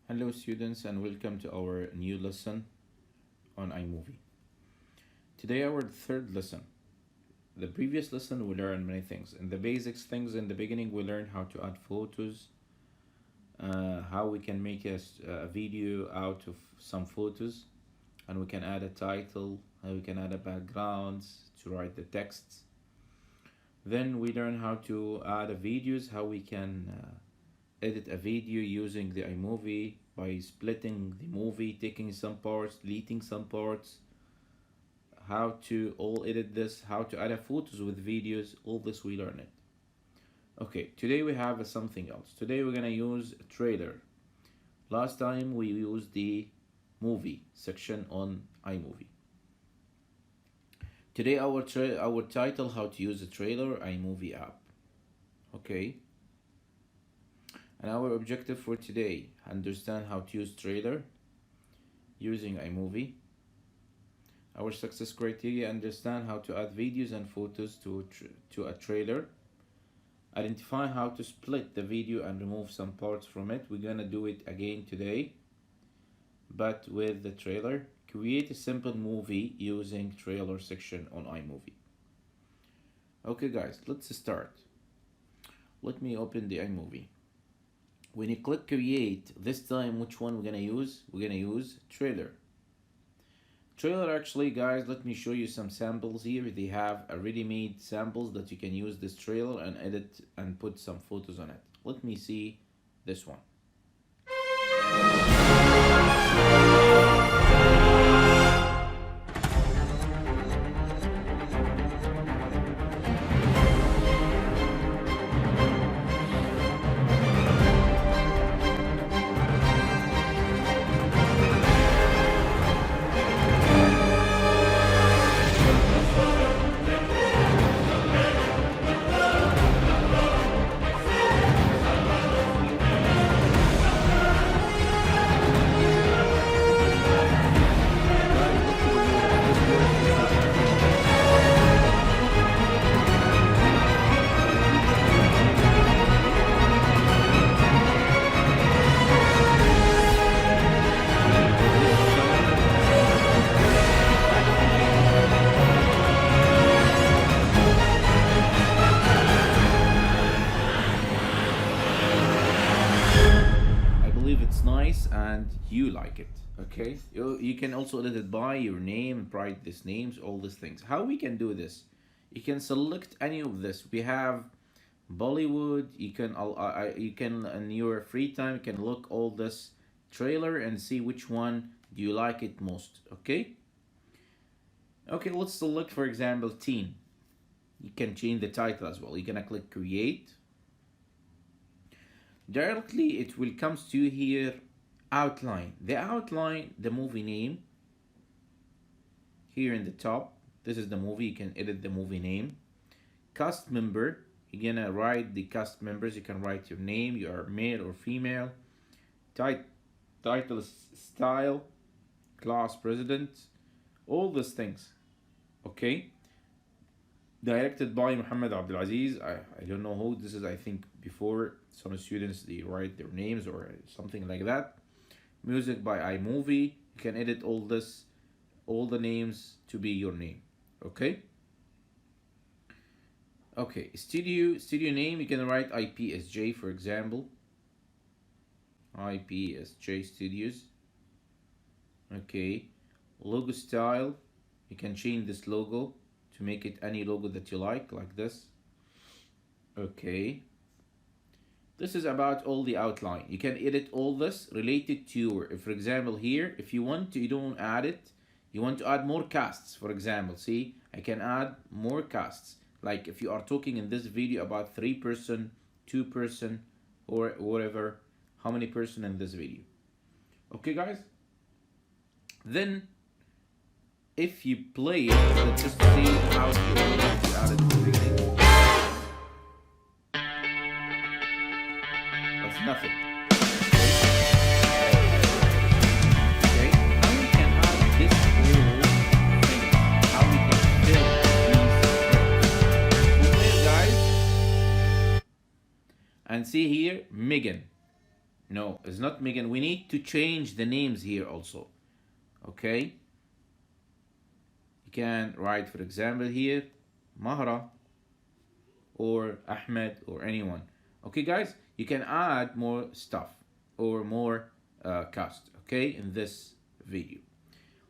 Hello students and welcome to our new lesson on iMovie. Today our third lesson. The previous lesson we learned many things. In the basics things in the beginning we learned how to add photos, how we can make a video out of some photos, and we can add a title, how we can add a background to write the texts. Then we learn how to add a videos, how we can edit a video using the iMovie by splitting the movie, taking some parts, deleting some parts, how to all edit this, how to add a photos with videos, all this we learn it. Okay, today we have something else. Today we're gonna use a trailer. Last time we used the movie section on iMovie. Today our title, how to use a trailer iMovie app. Okay. And our objective for today, understand how to use trailer using iMovie. Our success criteria, understand how to add videos and photos to a trailer. Identify how to split the video and remove some parts from it. We're gonna do it again today, but with the trailer. Create a simple movie using trailer section on iMovie. Okay guys, let's start. Let me open the iMovie. When you click create, this time which one we're gonna use? We're gonna use trailer. Trailer actually guys, let me show you some samples here. They have a ready-made samples that you can use this trailer and edit and put some photos on it. Let me see this one. It's nice and you like it. Okay, you can also edit it by your name, write these names, all these things. How we can do this? You can select any of this. We have Bollywood. You can in your free time you can look all this trailer and see which one do you like it most. Okay, let's select for example teen. You can change the title as well. You're gonna click create. Directly it will come to you here, outline. The outline, the movie name here in the top. This is the movie. You can edit the movie name. Cast member, you're gonna write the cast members. You can write your name, you are male or female. Title style, class president, all these things. Okay, directed by Muhammad Abdulaziz. I don't know who this is. I think before some students they write their names or something like that. Music by iMovie. You can edit all this, all the names to be your name. Okay, studio name, you can write IPSJ for example. IPSJ Studios. Okay, logo style, you can change this logo to make it any logo that you like this. Okay, this is about all the outline. You can edit all this related to your, for example here, if you want to, you don't add it, you want to add more casts, for example, see, I can add more casts. Like if you are talking in this video about 3-person, 2-person, or whatever, how many person in this video. Okay guys, then if you play it, let's just see how you add it to the beginning. That's nothing. Okay, how we can add this whole thing, how we can fill these. Okay guys, and see here Megan. No, it's not Megan. We need to change the names here also. Okay? You can write, for example, here, Mahra or Ahmed or anyone. Okay, guys? You can add more stuff or more cast, okay, in this video.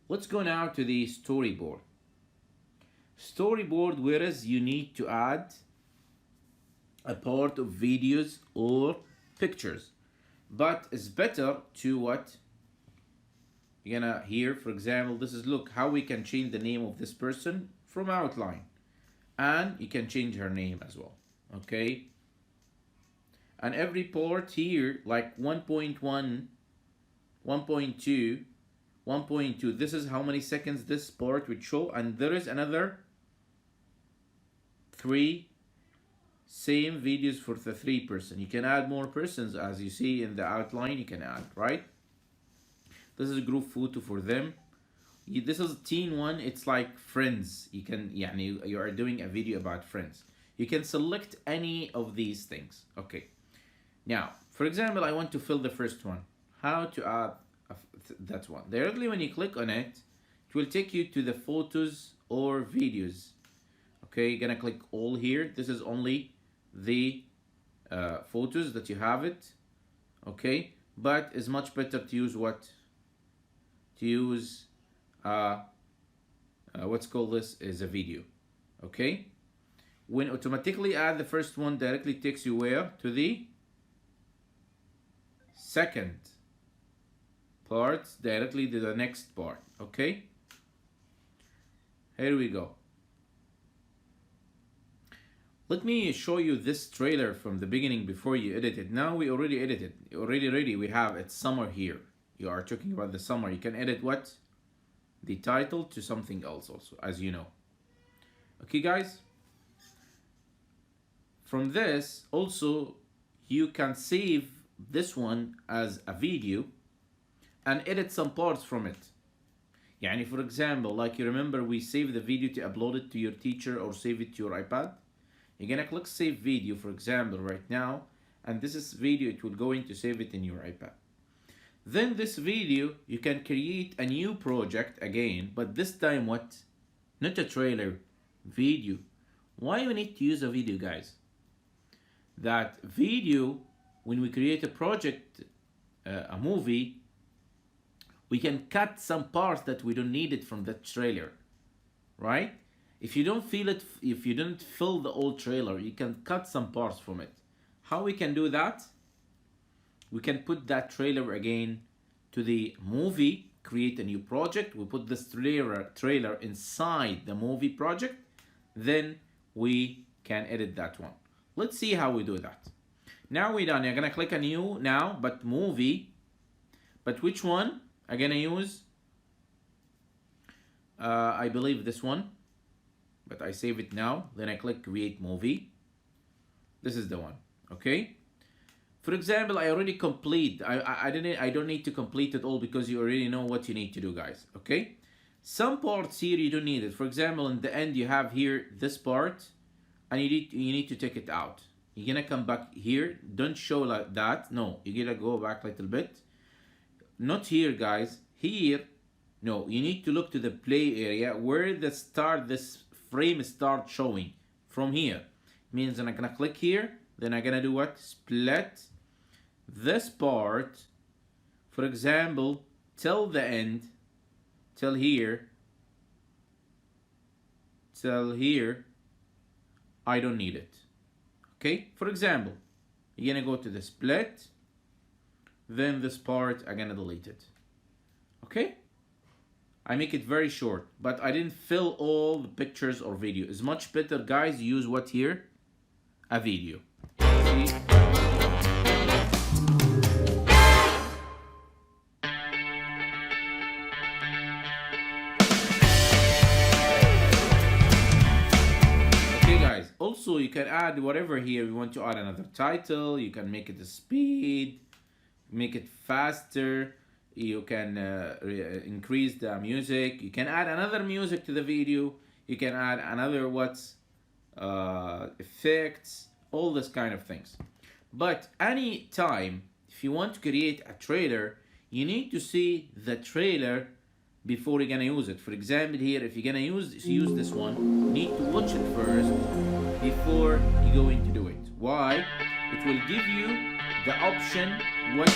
Let's go now to the storyboard. Storyboard, whereas you need to add a part of videos or pictures. But it's better to what? You're gonna here, for example, this is look how we can change the name of this person from outline. And you can change her name as well. Okay? And every part here, like 1.1, 1.2, 1.2, this is how many seconds this part would show, and there is another 3 same videos for the 3 person. You can add more persons as you see in the outline, you can add, right? This is a group photo for them. This is teen one, it's like friends. You can, you are doing a video about friends. You can select any of these things. Okay. Now, for example, I want to fill the first one. How to add that one? Directly when you click on it, it will take you to the photos or videos. Okay, you're gonna click all here. This is only the photos that you have it. Okay, but it's much better to use what? To use what's called this is a video. Okay, when automatically add the first one, directly takes you where? To the second part, directly to the next part. Okay, here we go. Let me show you this trailer from the beginning before you edit it. Now we already edited, already ready. We have it summer here. You are talking about the summer. You can edit what? The title to something else also, as you know. Okay, guys. From this, also, you can save this one as a video and edit some parts from it. Yani, for example, like you remember, we saved the video to upload it to your teacher or save it to your iPad. You're gonna click save video, for example, right now, and this is video, it will go into save it in your iPad. Then this video, you can create a new project again, but this time what? Not a trailer, video. Why we need to use a video, guys? That video, when we create a project, a movie, we can cut some parts that we don't need it from that trailer, right? If you don't feel it, if you don't fill the old trailer, you can cut some parts from it. How we can do that? We can put that trailer again to the movie, create a new project. We put this trailer inside the movie project. Then we can edit that one. Let's see how we do that. Now we're done. You're gonna click a new now, but movie. But which one? I'm gonna use, I believe this one. But I save it now. Then I click create movie. This is the one. Okay. For example, I already complete. I don't need to complete it all because you already know what you need to do, guys. Okay. Some parts here you don't need it. For example, in the end you have here this part, and you need to take it out. You're gonna come back here. Don't show like that. No, you gotta go back a little bit. Not here, guys. Here, no. You need to look to the play area where this frame start showing. From here means I'm gonna click here. Then I'm gonna do what? Split this part, for example, till the end, till here, I don't need it. Okay, for example, you're gonna go to the split, then this part I'm gonna delete it. Okay, I make it very short, but I didn't fill all the pictures or video. It's much better, guys, use what here? A video. See? Also, you can add whatever here. You want to add another title, you can make it a speed, make it faster, you can increase the music, you can add another music to the video, you can add another effects, all this kind of things. But any time, if if you want to create a trailer, you need to see the trailer before you're gonna use it. For example, here, if you're gonna use this one, you need to watch it first before you're going to do it. Why? It will give you the option what.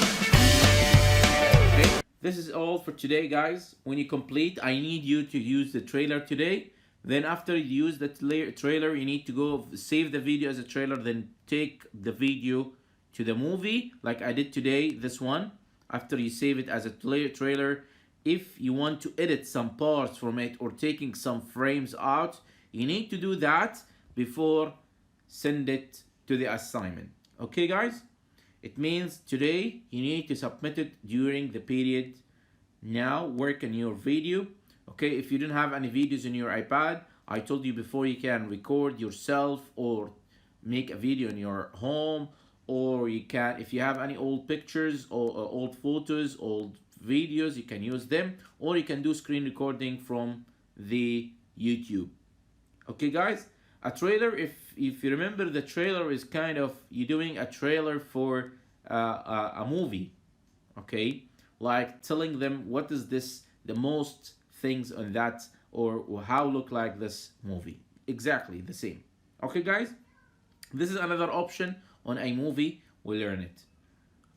Okay, this is all for today, guys. When you complete, I need you to use the trailer today. Then after you use the trailer, you need to go save the video as a trailer, then take the video to the movie like I did today, this one. After you save it as a trailer, if you want to edit some parts from it or taking some frames out, you need to do that before send it to the assignment. Okay, guys? It means today you need to submit it during the period. Now work on your video. Okay, if you don't have any videos in your iPad, I told you before, you can record yourself or make a video in your home, or you can, if you have any old pictures or old photos, old videos, you can use them, or you can do screen recording from the YouTube. Okay, guys, a trailer, if you remember, the trailer is kind of, you're doing a trailer for a movie. Okay, like telling them what is this, the most things on that, or how look like this movie, exactly the same. Okay, guys, this is another option on iMovie. We'll learn it.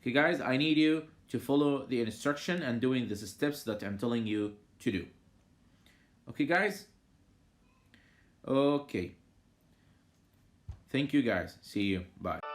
Okay, guys, I need you to follow the instruction and doing these steps that I'm telling you to do. Okay, guys? Okay. Thank you, guys. See you. Bye.